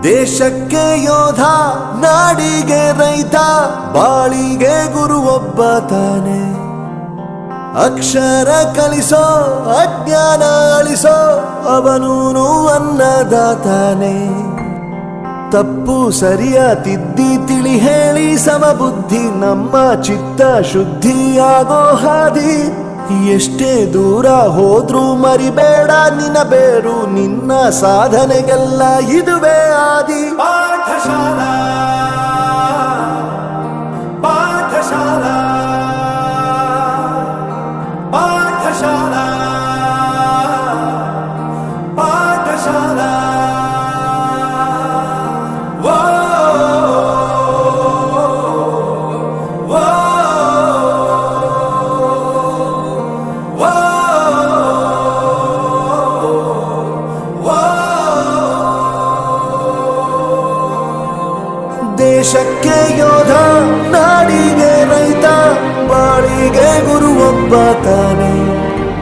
ದೇಶಕ್ಕೆ ಯೋಧ, ನಾಡಿಗೆ ರೈತ, ಬಾಳಿಗೆ ಗುರು ಒಬ್ಬ ತಾನೆ. ಅಕ್ಷರ ಕಲಿಸೋ, ಅಜ್ಞಾನ ಅಳಿಸೋ, ಅವನೂನು ಅನ್ನದಾತಾನೆ. ತಪ್ಪು ಸರಿಯ ತಿದ್ದಿ ತಿಳಿ ಹೇಳಿ ಸಮಬುದ್ಧಿ ನಮ್ಮ ಚಿತ್ತ ಶುದ್ಧಿಯಾಗೋ ಹಾದಿ. ಎಷ್ಟೇ ದೂರ ಹೋದ್ರೂ ಮರಿಬೇಡ ನಿನ್ನ ಬೇರು, ನಿನ್ನ ಸಾಧನೆಗೆಲ್ಲ ಇದುವೇ ಆದಿ. ಪಾಠಶಾಲಾ ಪಾಠಶಾಲಾ ಪಾಠಶಾಲಾ ಪಾಠಶಾಲಾ. ದೇಶಕ್ಕೆ ಯೋಧ, ನಾಡಿಗೆ ರೈತ, ಬಾಳಿಗೆ ಗುರು ಒಬ್ಬ ತಾನೆ.